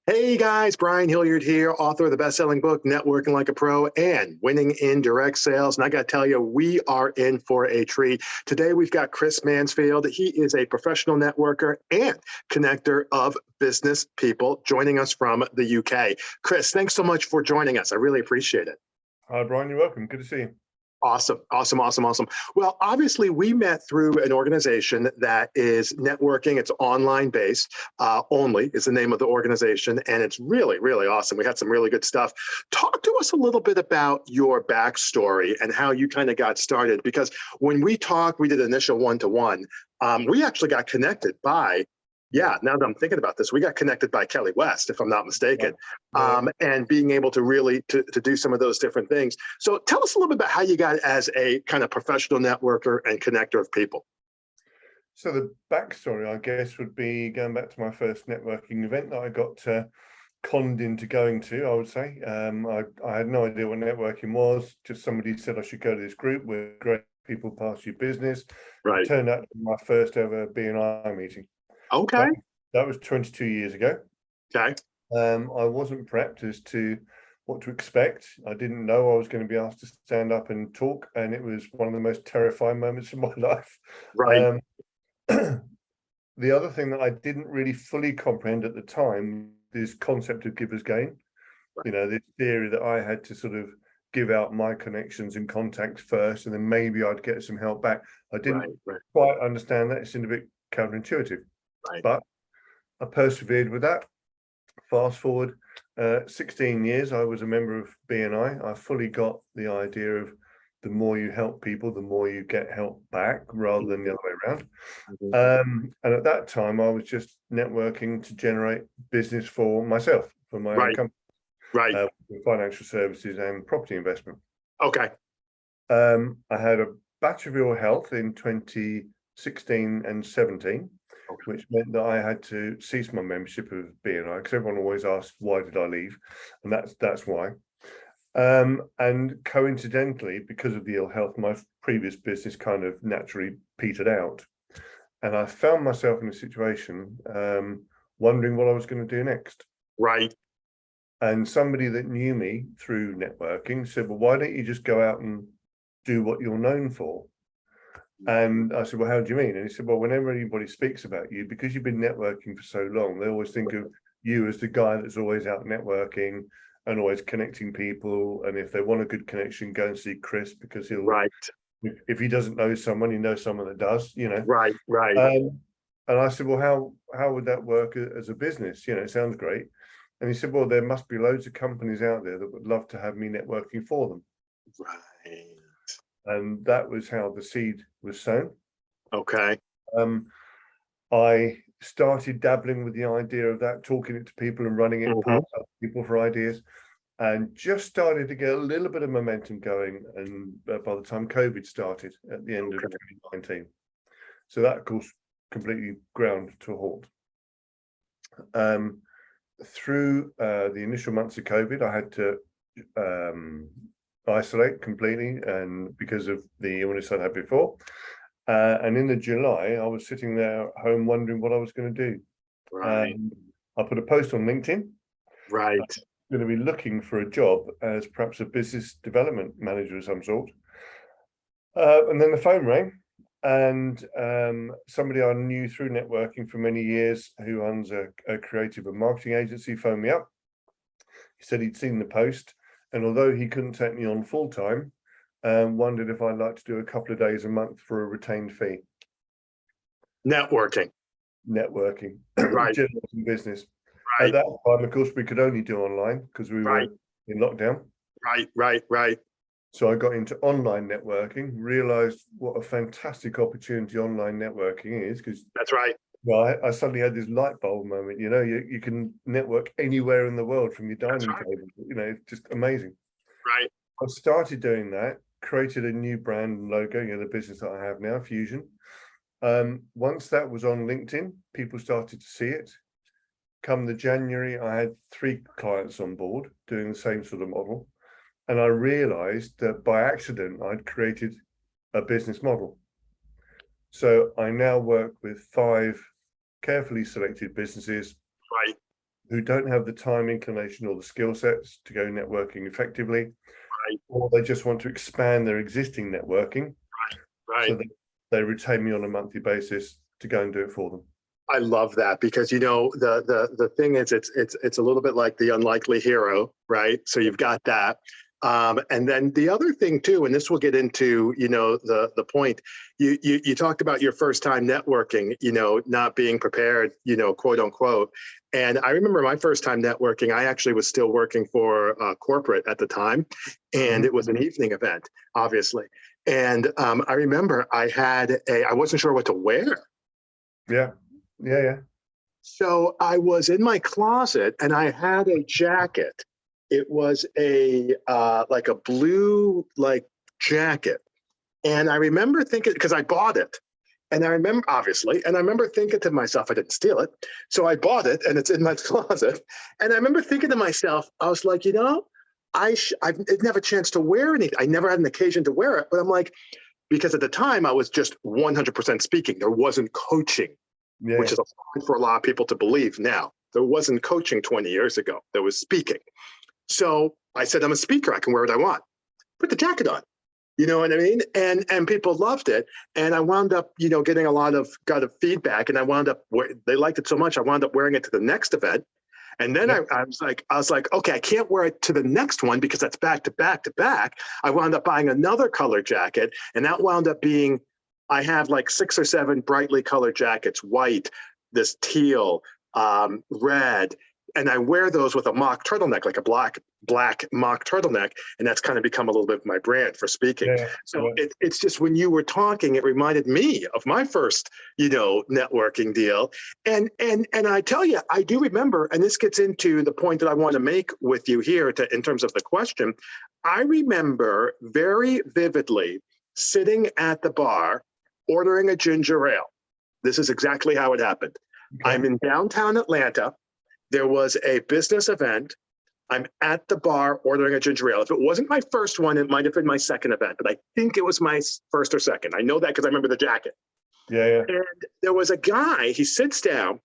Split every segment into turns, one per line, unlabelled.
Hey guys, Brian Hilliard here, author of the best-selling book, Networking Like a Pro and Winning in Direct Sales. And I got to tell you, we are in for a treat. Today, we've got Chris Mansfield. He is a professional networker and connector of business people joining us from the UK. Chris, thanks so much for joining us. I really appreciate it.
Hi, Brian. You're welcome. Good to see you.
Awesome. Well, obviously, we met through an organization that is networking. It's online based only is the name of the organization. And it's really, really awesome. We had some really good stuff. Talk to us a little bit about your backstory and how you kind of got started. Because when we talked, we did initial one-to-one. We actually got connected by now that I'm thinking about this, we got connected by Kelly West, if I'm not mistaken, and being able to really to do some of those different things. So tell us a little bit about how you got as a kind of professional networker and connector of people.
So the backstory, I guess, would be going back to my first networking event that I got conned into going to, I would say. I had no idea what networking was. Just somebody said I should go to this group where great people pass you business.
Right.
It turned out to be my first ever BNI meeting.
Okay.
That was 22 years ago.
Okay.
I wasn't prepped as to what to expect. I didn't know I was going to be asked to stand up and talk, and it was one of the most terrifying moments of my life.
Right.
The other thing that I didn't really fully comprehend at the time, this concept of giver's gain. Right. You know, this theory that I had to sort of give out my connections and contacts first, and then maybe I'd get some help back. I didn't quite understand that. It seemed a bit counterintuitive. Right. But I persevered with that. Fast forward 16 years, I was a member of BNI. I fully got the idea of the more you help people, the more you get help back rather than the other way around. And at that time, I was just networking to generate business for myself, for my own company, financial services and property investment.
Okay.
I had a Bachelor of Ill Health in 2016 and 17. Which meant that I had to cease my membership of BNI because everyone always asks, why did I leave? And that's why. And coincidentally, because of the ill health, my previous business kind of naturally petered out. And I found myself in a situation wondering what I was going to do next.
Right.
And somebody that knew me through networking said, well, why don't you just go out and do what you're known for? And I said, well, how do you mean? And he said, well, whenever anybody speaks about you, because you've been networking for so long, they always think of you as the guy that's always out networking and always connecting people. And if they want a good connection, go and see Chris because he'll, if he doesn't know someone, he knows someone that does, you know.
Right.
And I said, well, how would that work as a business? You know, it sounds great. And he said, well, there must be loads of companies out there that would love to have me networking for them.
Right.
And that was how the seed was sown.
Okay.
I started dabbling with the idea of that, talking it to people and running it past other people for ideas, and just started to get a little bit of momentum going. And by the time COVID started at the end of 2019, so that, of course, completely ground to a halt. Through the initial months of COVID, I had to isolate completely, and because of the illness I had before. And in the July, I was sitting there at home wondering what I was going to do.
Right.
I put a post on LinkedIn.
Right.
I'm going to be looking for a job as perhaps a business development manager of some sort. And then the phone rang, and somebody I knew through networking for many years, who owns a creative and marketing agency, phoned me up. He said he'd seen the post, and although he couldn't take me on full time, wondered if I'd like to do a couple of days a month for a retained fee.
Networking.
Right. Generating business.
Right.
At that time, of course, we could only do online because we were in lockdown.
Right.
So I got into online networking, realized what a fantastic opportunity online networking is, because
that's right.
Well, I suddenly had this light bulb moment. You know, you can network anywhere in the world from your dining table. You know, it's just amazing.
Right.
I started doing that, created a new brand and logo, you know, the business that I have now, Fusion. Once that was on LinkedIn, people started to see it. Come the January, I had 3 clients on board doing the same sort of model. And I realized that by accident, I'd created a business model. So I now work with 5 carefully selected businesses, who don't have the time, inclination, or the skill sets to go networking effectively,
Right.
or they just want to expand their existing networking,
Right.
so that they retain me on a monthly basis to go and do it for them.
I love that because the thing is it's a little bit like the unlikely hero, right? So you've got that. And then the other thing too, and this will get into the point you talked about your first time networking, not being prepared, quote unquote. And I remember my first time networking. I actually was still working for corporate at the time, and it was an evening event, obviously. And I remember I wasn't sure what to wear.
Yeah.
So I was in my closet and I had a jacket. It was like a blue jacket. And I remember thinking, because I bought it. And I remember thinking to myself, I didn't steal it. So I bought it and it's in my closet. And I remember thinking to myself, I was like, I didn't have a chance to wear anything. I never had an occasion to wear it. But I'm like, because at the time I was just 100% speaking. There wasn't coaching.
Yeah.
Which is hard for a lot of people to believe now. There wasn't coaching 20 years ago. There was speaking. So I said, I'm a speaker. I can wear what I want. Put the jacket on. You know what I mean? And people loved it. And I wound up, getting a lot of feedback. And they liked it so much. I wound up wearing it to the next event. And then I was like, okay, I can't wear it to the next one because that's back to back to back. I wound up buying another color jacket, and that wound up being, I have like 6 or 7 brightly colored jackets, white, this teal, red, and I wear those with a mock turtleneck, like a black mock turtleneck, and that's kind of become a little bit of my brand for speaking.
Yeah.
So it's just, when you were talking, it reminded me of my first, networking deal. And I tell you, I do remember, and this gets into the point that I want to make with you here in terms of the question. I remember very vividly sitting at the bar, ordering a ginger ale. This is exactly how it happened. Okay. I'm in downtown Atlanta. There was a business event. I'm at the bar ordering a ginger ale. If it wasn't my first one, it might have been my second event, but I think it was my first or second. I know that because I remember the jacket.
Yeah.
And there was a guy, he sits down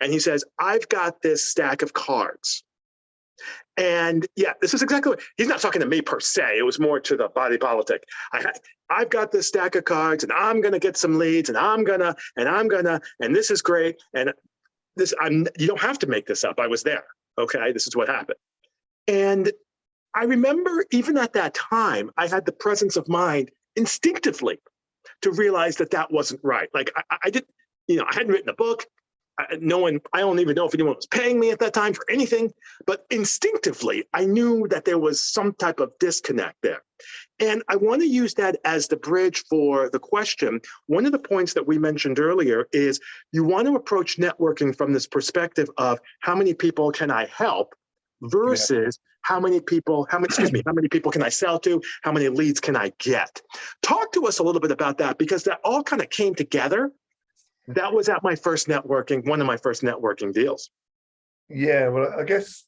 and he says, I've got this stack of cards. And yeah, this is exactly what, he's not talking to me per se. It was more to the body politic. I've got this stack of cards and I'm going to get some leads and this is great. And you don't have to make this up. I was there. Okay. This is what happened. And I remember even at that time, I had the presence of mind instinctively to realize that wasn't right. Like I didn't, I hadn't written a book. I don't even know if anyone was paying me at that time for anything, but instinctively, I knew that there was some type of disconnect there. And I want to use that as the bridge for the question. One of the points that we mentioned earlier is you want to approach networking from this perspective of how many people can I help versus how many people can I sell to? How many leads can I get? Talk to us a little bit about that, because that all kind of came together. That was at one of my first networking deals.
Yeah, well, I guess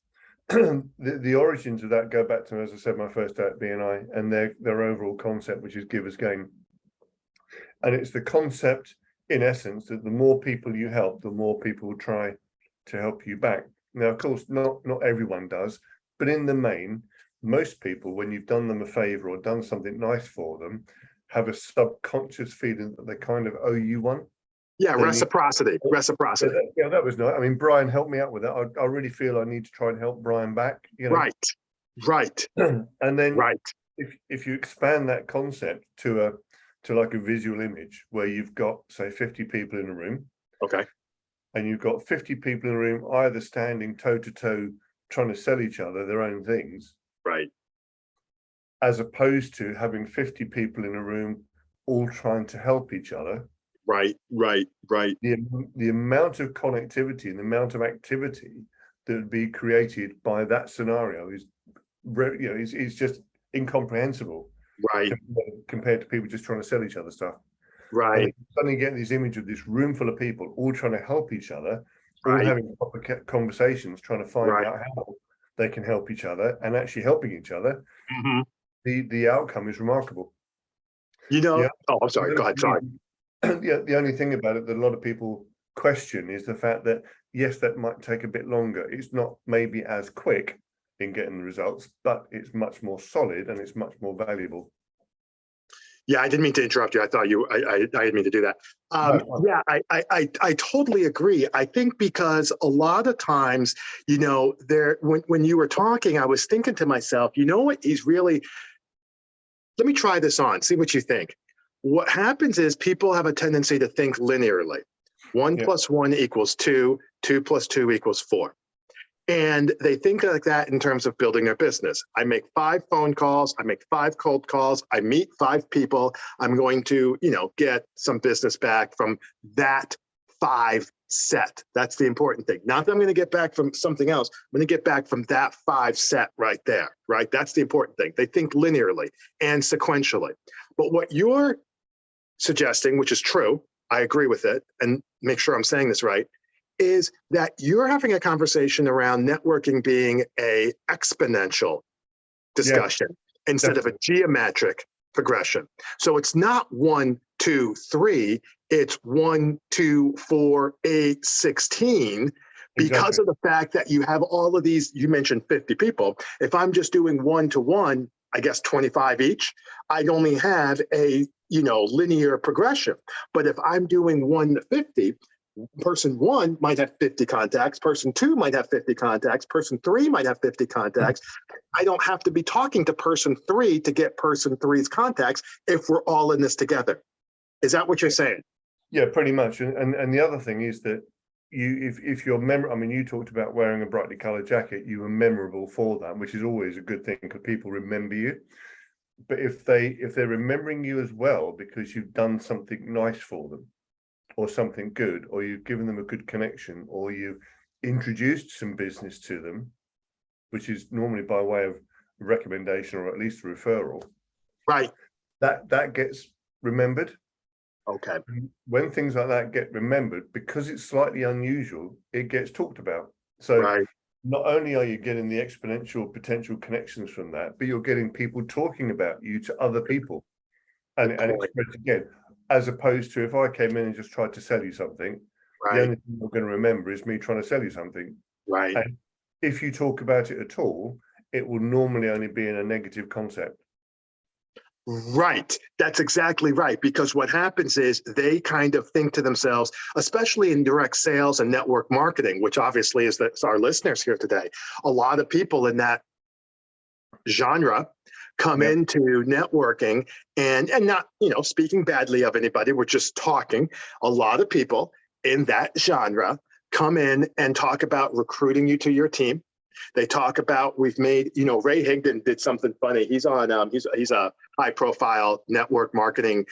the origins of that go back to, as I said, my first day at BNI and their overall concept, which is give as gain. And it's the concept, in essence, that the more people you help, the more people will try to help you back. Now, of course, not everyone does, but in the main, most people, when you've done them a favor or done something nice for them, have a subconscious feeling that they kind of owe you one.
Yeah, reciprocity.
Yeah, that was nice. I mean, Brian helped me out with that. I really feel I need to try and help Brian back.
Right.
And then if you expand that concept to like a visual image where you've got, say, 50 people in a room.
Okay.
And you've got 50 people in a room, either standing toe to toe, trying to sell each other their own things.
Right.
As opposed to having 50 people in a room all trying to help each other.
Right.
The amount of connectivity and the amount of activity that would be created by that scenario is just incomprehensible.
Right.
Compared to people just trying to sell each other stuff.
Right.
And suddenly getting this image of this room full of people all trying to help each other, all having proper conversations, trying to find out how they can help each other and actually helping each other. Mm-hmm. The outcome is remarkable.
I'm sorry. Go ahead. Sorry.
The only thing about it that a lot of people question is the fact that yes, that might take a bit longer. It's not maybe as quick in getting the results, but it's much more solid and it's much more valuable.
Yeah, I didn't mean to interrupt you. I thought you, I didn't mean to do that.
No.
Yeah, I totally agree. I think because a lot of times, when you were talking, I was thinking to myself, you know what, he's really, let me try this on, see what you think. What happens is people have a tendency to think linearly. One
Yeah.
plus one equals two, two plus two equals four. And they think like that in terms of building their business. I make 5 phone calls, I make 5 cold calls, I meet 5 people. I'm going to, get some business back from that 5 set. That's the important thing. Not that I'm going to get back from something else. I'm going to get back from that 5 set right there, right? That's the important thing. They think linearly and sequentially. But what you're suggesting, which is true, I agree with it, and make sure I'm saying this right, is that you're having a conversation around networking being a exponential discussion instead of a geometric progression. So it's not 1, 2, 3, it's 1, 2, 4, 8, 16, because of the fact that you have all of these. You mentioned 50 people. If I'm just doing 1-to-1, I guess 25 each, I'd only have a linear progression. But if I'm doing 1-to-50, person 1 might have 50 contacts, person 2 might have 50 contacts, person 3 might have 50 contacts. I don't have to be talking to person 3 to get person 3's contacts if we're all in this together. Is that what you're saying?
Yeah, pretty much. And the other thing is that if you're I mean, you talked about wearing a brightly colored jacket, you were memorable for that, which is always a good thing because people remember you. But if they're remembering you as well because you've done something nice for them, or something good, or you've given them a good connection, or you've introduced some business to them, which is normally by way of recommendation or at least a referral,
right?
That gets remembered.
Okay.
When things like that get remembered, because it's slightly unusual, it gets talked about. So
right.
Not only are you getting the exponential potential connections from that, but you're getting people talking about you to other people, and it spreads again. As opposed to if I came in and just tried to sell you something,
right.
the only thing you're going to remember is me trying to sell you something.
Right.
And if you talk about it at all, it will normally only be in a negative concept.
Right. That's exactly right. Because what happens is they kind of think to themselves, especially in direct sales and network marketing, which obviously is our listeners here today. A lot of people in that genre come into networking and not, speaking badly of anybody. We're just talking. A lot of people in that genre come in and talk about recruiting you to your team. They talk about, we've made, Ray Higdon did something funny. He's on, he's a high profile network marketing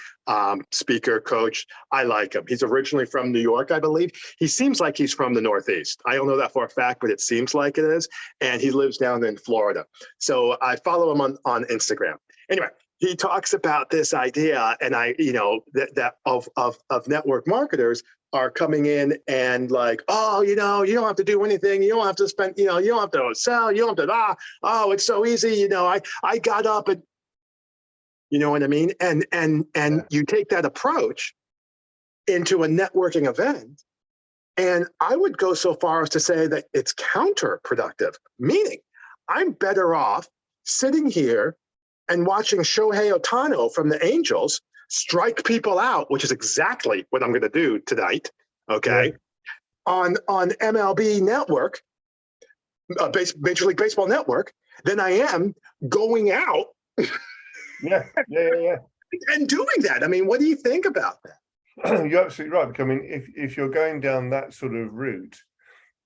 speaker, coach. I like him. He's originally from New York, I believe. He seems like he's from the Northeast. I don't know that for a fact, but it seems like it is. And he lives down in Florida. So I follow him on Instagram. Anyway, he talks about this idea, and that of network marketers are coming in and like, oh, you don't have to do anything. You don't have to spend, you don't have to sell. You don't have to, oh, it's so easy. I got up and, you know what I mean? And you take that approach into a networking event. And I would go so far as to say that it's counterproductive, meaning I'm better off sitting here and watching Shohei Ohtani from the Angels strike people out, which is exactly what I'm going to do tonight. Okay. On MLB Network, Major League Baseball Network, than I am going out.
Yeah.
And doing that. I mean, what do you think about that?
You're absolutely right. Because, I mean, if you're going down that sort of route,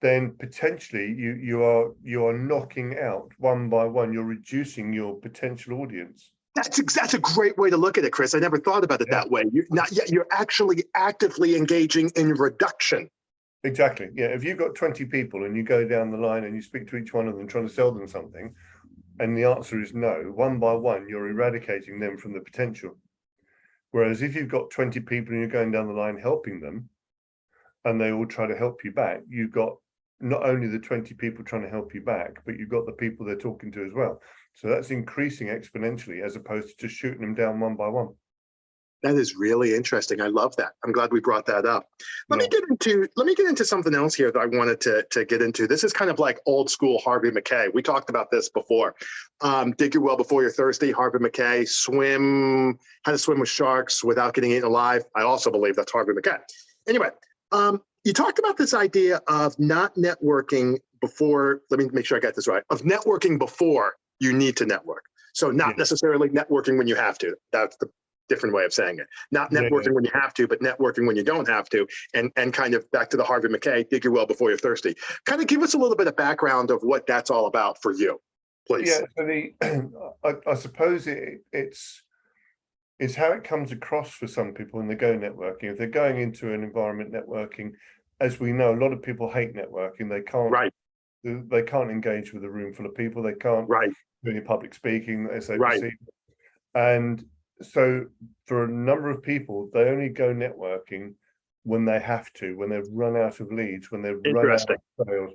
then potentially you are knocking out one by one. You're reducing your potential audience.
That's a great way to look at it, Chris. I never thought about it that way. You're actually actively engaging in reduction.
Exactly. Yeah. If you've got 20 people and you go down the line and you speak to each one of them trying to sell them something, and the answer is no, one by one, you're eradicating them from the potential. Whereas if you've got 20 people and you're going down the line helping them, and they all try to help you back, you've got not only the 20 people trying to help you back, but you've got the people they're talking to as well. So that's increasing exponentially as opposed to just shooting them down one by one.
That is really interesting. I love that. I'm glad we brought that up. Let
Yeah.
me get into something else here that I wanted to get into. This is kind of like old school Harvey Mackay. We talked about this before. Dig your well before you're thirsty. Harvey Mackay. How to swim with sharks without getting eaten alive. I also believe that's Harvey Mackay. Anyway, you talked about this idea of not networking before. Let me make sure I got this right. Of networking before you need to network. So not necessarily networking when you have to. That's the different way of saying it. Not networking when you have to, but networking when you don't have to. And kind of back to the Harvey Mackay, dig your well before you're thirsty. Kind of give us a little bit of background of what that's all about for you, please.
Yeah, so I suppose it's how it comes across for some people when they go networking. If they're going into an environment networking, as we know, a lot of people hate networking. They can't engage with a room full of people. They can't do any public speaking as they perceive. And so for a number of people, they only go networking when they have to, when they've run out of leads, when they've run out of sales,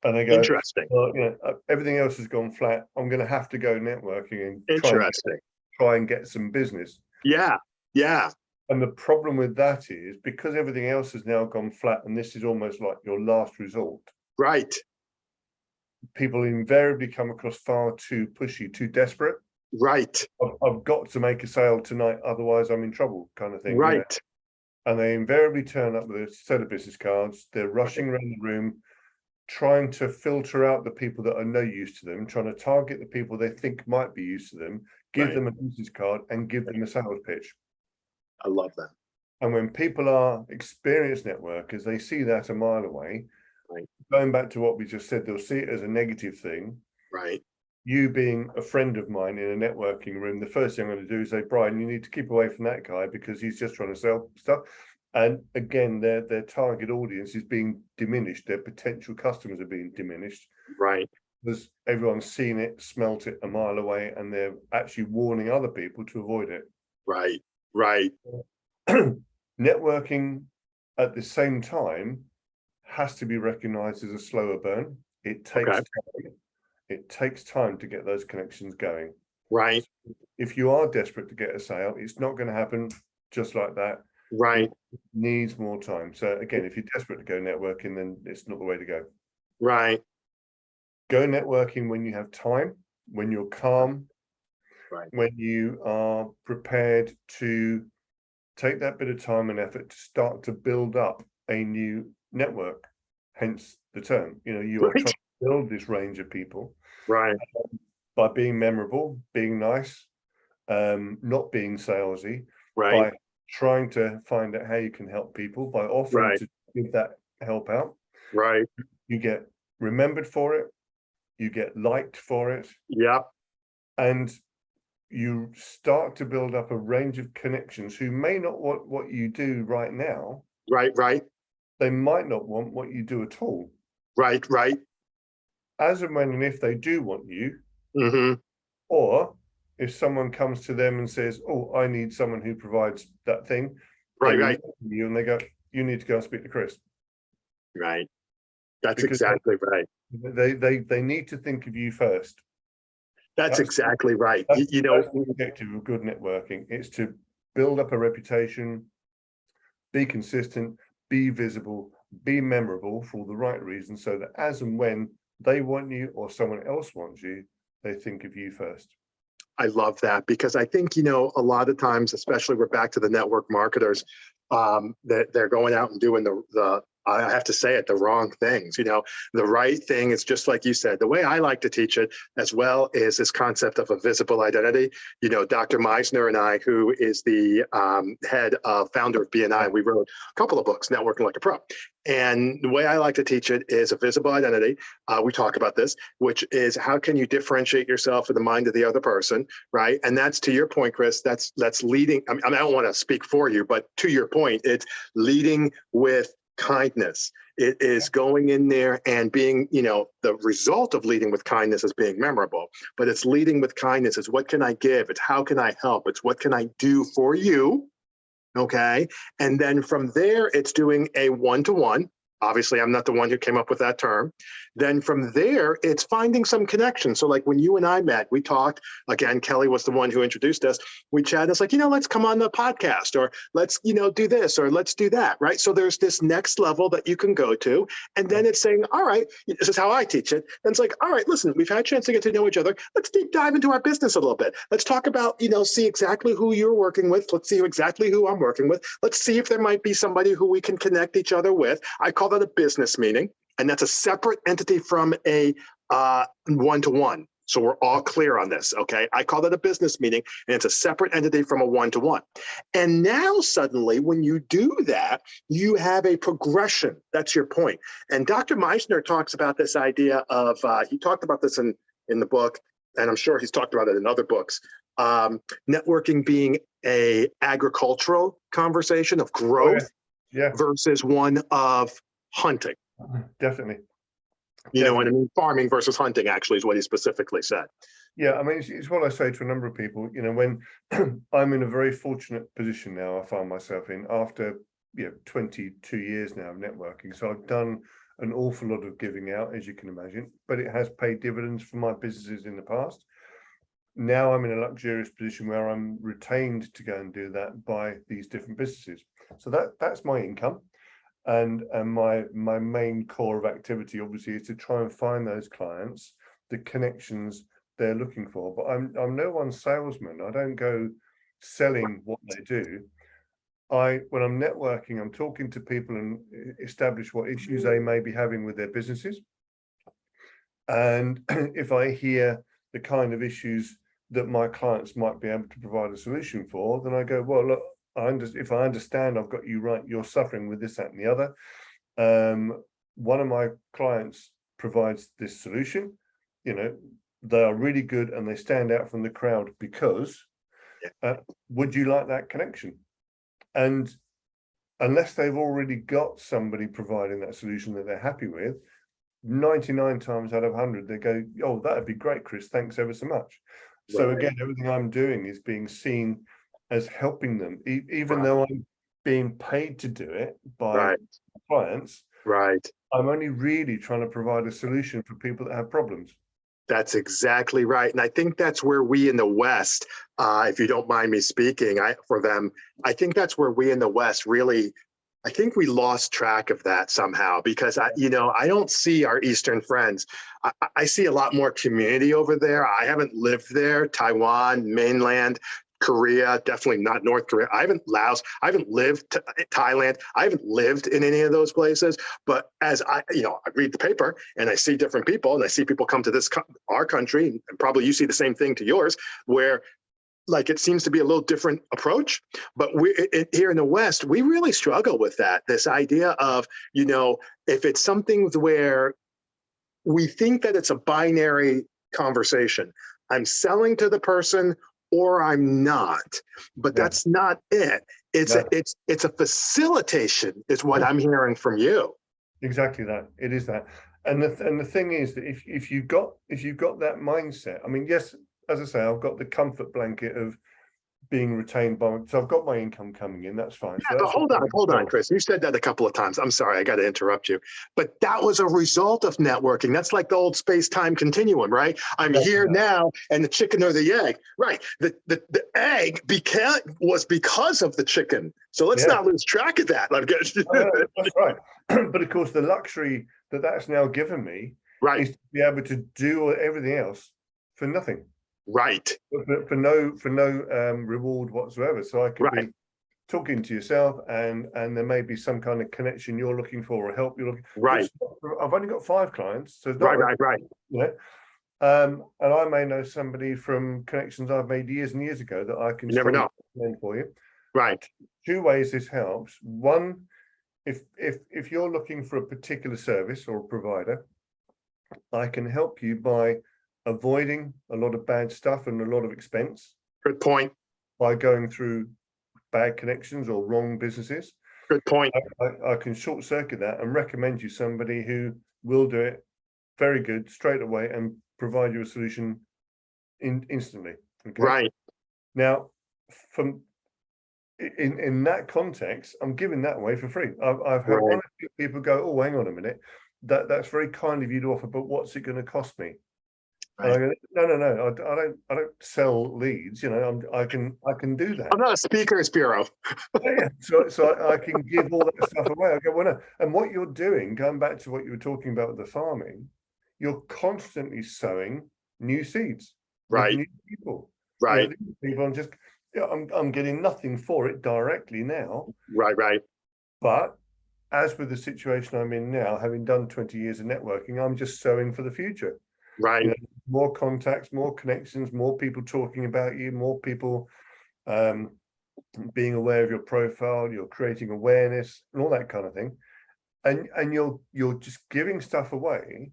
and they go, well, everything else has gone flat. I'm going to have to go networking and try and get some business.
Yeah.
And the problem with that is because everything else has now gone flat, and this is almost like your last resort.
Right.
People invariably come across far too pushy, too desperate.
Right.
I've got to make a sale tonight, otherwise I'm in trouble, kind of thing.
Right.
And they invariably turn up with a set of business cards. They're rushing around the room, trying to filter out the people that are no use to them, trying to target the people they think might be used to them, give them a business card and give them a sales pitch.
I love that.
And when people are experienced networkers, they see that a mile away.
Right.
Going back to what we just said, they'll see it as a negative thing.
Right.
You being a friend of mine in a networking room, the first thing I'm going to do is say, Brian, you need to keep away from that guy because he's just trying to sell stuff. And again, their target audience is being diminished. Their potential customers are being diminished.
Right.
Because everyone's seen it, smelt it a mile away, and they're actually warning other people to avoid it.
Right. Right.
Networking at the same time has to be recognized as a slower burn. It takes time. It takes time to get those connections going.
Right.
If you are desperate to get a sale, it's not going to happen just like that.
Right.
It needs more time. So again, if you're desperate to go networking, then it's not the way to go.
Right.
Go networking when you have time, when you're calm, when you are prepared to take that bit of time and effort to start to build up a new network, hence the term. You are trying to build this range of people by being memorable, being nice, not being salesy, by trying to find out how you can help people, by offering to give that help out. You get remembered for it, you get liked for it. And you start to build up a range of connections who may not want what you do right now. They might not want what you do at all. As and when and if they do want you, or if someone comes to them and says, oh, I need someone who provides that thing, you and they go, you need to go and speak to Chris.
That's exactly right.
They need to think of you first.
That's exactly right.
That's the objective of good networking. It's to build up a reputation, be consistent, be visible, be memorable for all the right reasons, so that as and when they want you or someone else wants you, they think of you first.
I love that, because I think, a lot of times, especially we're back to the network marketers, that they're going out and doing I have to say it, the wrong things. The right thing is just like you said. The way I like to teach it as well is this concept of a visible identity. Dr. Meisner and I, who is the founder of BNI, we wrote a couple of books, Networking Like a Pro. And the way I like to teach it is a visible identity. We talk about this, which is how can you differentiate yourself in the mind of the other person, right? And that's, to your point, Chris, that's leading. I don't want to speak for you, but to your point, it's leading with kindness. It is going in there and being, the result of leading with kindness is being memorable, but it's leading with kindness. It's what can I give? It's how can I help? It's what can I do for you? Okay. And then from there, it's doing a one-to-one. Obviously, I'm not the one who came up with that term. Then from there, it's finding some connection. So like when you and I met, we talked, again, Kelly was the one who introduced us. We chatted, it's like, let's come on the podcast, or let's, do this, or let's do that, right? So there's this next level that you can go to. And then it's saying, all right, this is how I teach it. And it's like, all right, listen, we've had a chance to get to know each other. Let's deep dive into our business a little bit. Let's talk about, see exactly who you're working with. Let's see exactly who I'm working with. Let's see if there might be somebody who we can connect each other with. I call that a business meeting, and that's a separate entity from a one-to-one. So we're all clear on this, okay? I call that a business meeting, and it's a separate entity from a one-to-one. And now suddenly, when you do that, you have a progression. That's your point. And Dr. Meissner talks about this idea of, he talked about this in the book, and I'm sure he's talked about it in other books, networking being a agricultural conversation of growth versus one of hunting.
Definitely.
You know what I mean? Farming versus hunting actually is what he specifically said.
Yeah, I mean, it's what I say to a number of people, when I'm in a very fortunate position now, I find myself in after 22 years now of networking. So I've done an awful lot of giving out, as you can imagine, but it has paid dividends for my businesses in the past. Now I'm in a luxurious position where I'm retained to go and do that by these different businesses. So that's my income. And my main core of activity obviously is to try and find those clients, the connections they're looking for. But I'm no one's salesman. I don't go selling what they do. When I'm networking, I'm talking to people and establish what issues they may be having with their businesses. And if I hear the kind of issues that my clients might be able to provide a solution for, then I go, well, look, if I understand, I've got you right, you're suffering with this, that, and the other. One of my clients provides this solution. They are really good and they stand out from the crowd because would you like that connection? And unless they've already got somebody providing that solution that they're happy with, 99 times out of 100, they go, oh, that'd be great, Chris. Thanks ever so much. So again, everything I'm doing is being seen as helping them, even though I'm being paid to do it by clients.
Right.
I'm only really trying to provide a solution for people that have problems.
That's exactly right. And I think that's where we in the West, if you don't mind me speaking for them, I think that's where we in the West really, I think we lost track of that somehow because, I don't see our Eastern friends. I see a lot more community over there. I haven't lived there, Taiwan, mainland, Korea, definitely not North Korea. I haven't lived Thailand. I haven't lived in any of those places. But as I read the paper and I see different people and I see people come to our country, and probably you see the same thing to yours, where like it seems to be a little different approach. But here in the West, we really struggle with that. This idea of, if it's something where we think that it's a binary conversation, I'm selling to the person or I'm not, but that's not it. It's a facilitation is what I'm hearing from you.
Exactly that. It is that. And the thing is that if you've got that mindset, I mean, yes, as I say, I've got the comfort blanket of being retained so I've got my income coming in, that's fine.
Yeah, so but hold on, Chris. You said that a couple of times. I'm sorry, I got to interrupt you. But that was a result of networking. That's like the old space-time continuum, right? I'm here now, and the chicken or the egg. Right. The egg was because of the chicken. So let's not lose track of that.
That's right. But of course, the luxury that's now given me is to be able to do everything else for nothing.
Right.
For no reward whatsoever. So I could be talking to yourself and there may be some kind of connection you're looking for or help you're looking for.
Right.
I've only got 5 clients. So
right.
And I may know somebody from connections I've made years and years ago that I can
never know
for you.
Right.
2 ways this helps. One, if you're looking for a particular service or a provider, I can help you by avoiding a lot of bad stuff and a lot of expense.
Good point.
By going through bad connections or wrong businesses.
Good point.
I can short circuit that and recommend you somebody who will do it very good straight away and provide you a solution instantly. Okay?
Right.
Now, in that context, I'm giving that away for free. I've had one or two people go, "Oh, hang on a minute, that's very kind of you to offer, but what's it going to cost me?" And I go, no, I don't sell leads. You know, I can do that.
I'm not a speakers bureau.
Yeah, so I can give all that stuff away. I go, well, no. And what you're doing, going back to what you were talking about with the farming, you're constantly sowing new seeds with new people.
Right.
You know, these people, I'm just, I'm getting nothing for it directly now.
Right.
But as with the situation I'm in now, having done 20 years of networking, I'm just sowing for the future.
Right.
You know, more contacts, more connections, more people talking about you, more people being aware of your profile, you're creating awareness and all that kind of thing. And you're just giving stuff away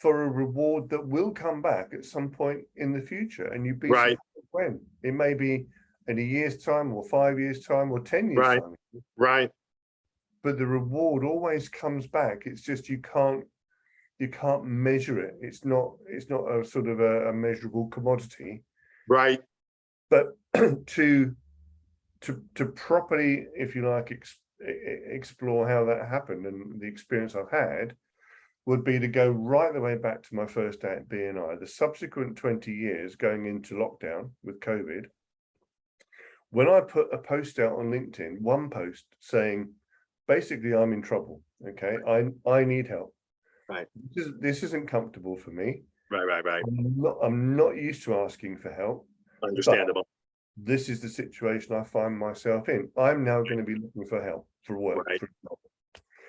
for a reward that will come back at some point in the future. And you'd be surprised when. It may be in a year's time or 5 years time or 10 years time.
Right.
But the reward always comes back. It's just you can't measure it. It's not a sort of a measurable commodity.
Right.
But to properly, if you like, explore how that happened and the experience I've had would be to go right the way back to my first day at BNI, the subsequent 20 years going into lockdown with COVID. When I put a post out on LinkedIn, one post saying, basically, I'm in trouble. Okay, I need help.
Right.
This isn't comfortable for me.
Right.
I'm not used to asking for help.
Understandable.
This is the situation I find myself in. I'm now going to be looking for help for work.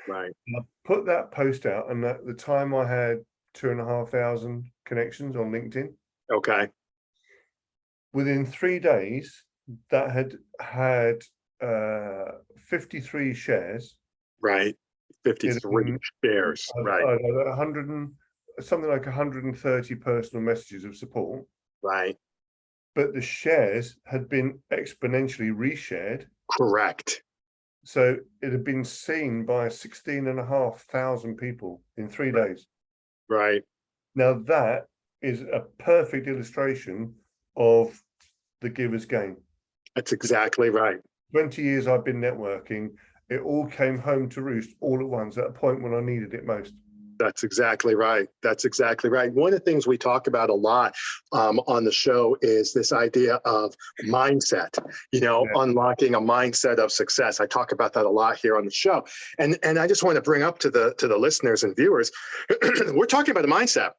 Right.
I put that post out, and at the time I had 2,500 connections on LinkedIn.
Okay.
Within 3 days, that had 53 shares.
Right. 53 shares. Right.
100 something like 130 personal messages of support.
Right.
But the shares had been exponentially reshared.
Correct.
So it had been seen by 16,500 people in 3 days.
Right.
Now that is a perfect illustration of the giver's gain.
That's exactly right.
20 years I've been networking. It all came home to roost all at once at a point when I needed it most.
That's exactly right. That's exactly right. One of the things we talk about a lot on the show is this idea of mindset, unlocking a mindset of success. I talk about that a lot here on the show. And I just want to bring up to the listeners and viewers, we're talking about a mindset.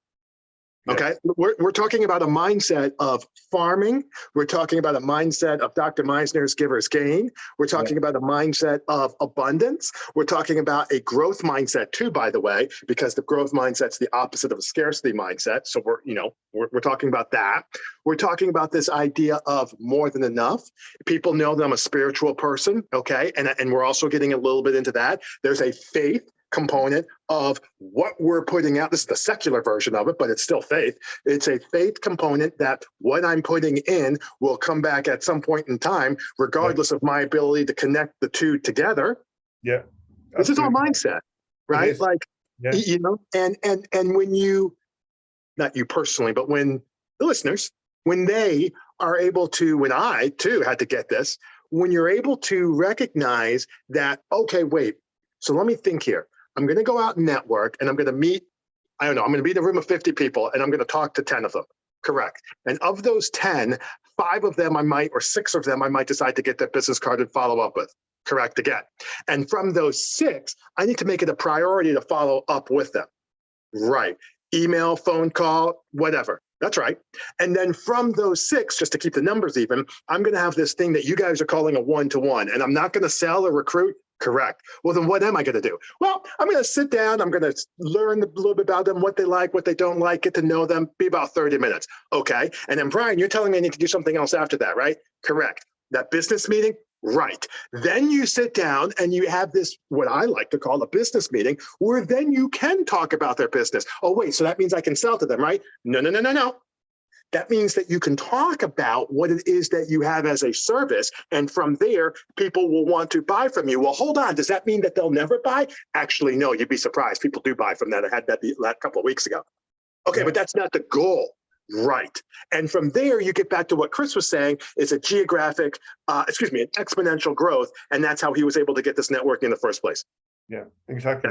Okay, we're talking about a mindset of farming. We're talking about a mindset of Dr. Meisner's giver's gain. We're talking about a mindset of abundance. We're talking about a growth mindset too, by the way, because the growth mindset's the opposite of a scarcity mindset. So we're talking about that. We're talking about this idea of more than enough. People know that I'm a spiritual person, okay, and we're also getting a little bit into that. There's a faith component of what we're putting out. This is the secular version of it, but it's still faith. It's a faith component that what I'm putting in will come back at some point in time, regardless of my ability to connect the two together.
Yeah.
This is all mindset, right? Like, and when you, not you personally, but when the listeners, when they are able to, when I too had to get this, when you're able to recognize that, okay, wait, so let me think here. I'm going to go out and network, and I'm going to meet, I'm going to be in a room of 50 people, and I'm going to talk to 10 of them. Correct. And of those 10, 5 of them or 6 of them I might decide to get their business card and follow up with. Correct again. And from those 6, I need to make it a priority to follow up with them. Right. Email, phone call, whatever. That's right. And then from those 6, just to keep the numbers even, I'm going to have this thing that you guys are calling a one-to-one, and I'm not going to sell or recruit. Correct. Well, then what am I going to do? Well, I'm going to sit down. I'm going to learn a little bit about them, what they like, what they don't like, get to know them, be about 30 minutes. Okay. And then, Brian, you're telling me I need to do something else after that, right? Correct. That business meeting? Right. Then you sit down and you have this, what I like to call a business meeting, where then you can talk about their business. Oh, wait, so that means I can sell to them, right? No. That means that you can talk about what it is that you have as a service. And from there, people will want to buy from you. Well, hold on. Does that mean that they'll never buy? Actually, no, you'd be surprised. People do buy from that. I had that a couple of weeks ago. Okay, but that's not the goal. Right. And from there, you get back to what Chris was saying, is a geographic, an exponential growth. And that's how he was able to get this networking in the first place.
Yeah, exactly.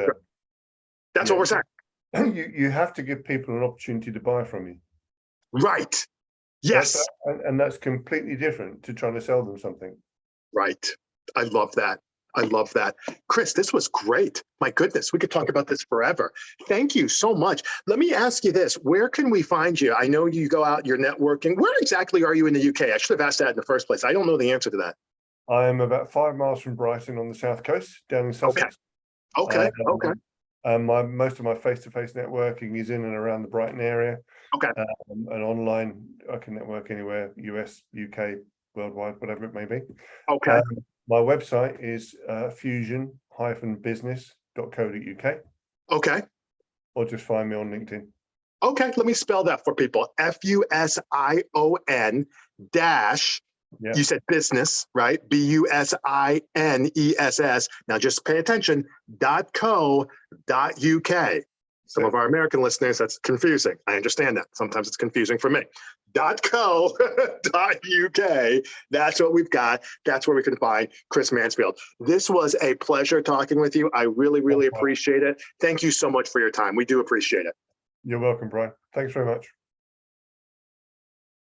That's what we're saying.
You have to give people an opportunity to buy from you.
Right. Yes.
And that's completely different to trying to sell them something.
Right. I love that. I love that. Chris, this was great. My goodness, we could talk about this forever. Thank you so much. Let me ask you this. Where can we find you? I know you go out, you're networking. Where exactly are you in the UK? I should have asked that in the first place. I don't know the answer to that.
I'm about 5 miles from Brighton on the south coast, down in Sussex.
Okay. Okay.
Most of my face-to-face networking is in and around the Brighton area.
Okay.
And online, I can network anywhere, US, UK, worldwide, whatever it may be.
Okay.
My website is fusion-business.co.uk.
Okay.
Or just find me on LinkedIn.
Okay, let me spell that for people. FUSION dash, you said business, right? BUSINESS. Now just pay attention, .co.uk. Some of our American listeners, that's confusing. I understand that. Sometimes it's confusing for me. .co.uk. That's what we've got. That's where we can find Chris Mansfield. This was a pleasure talking with you. I really, really appreciate it. Thank you so much for your time. We do appreciate it.
You're welcome, Brian. Thanks very much.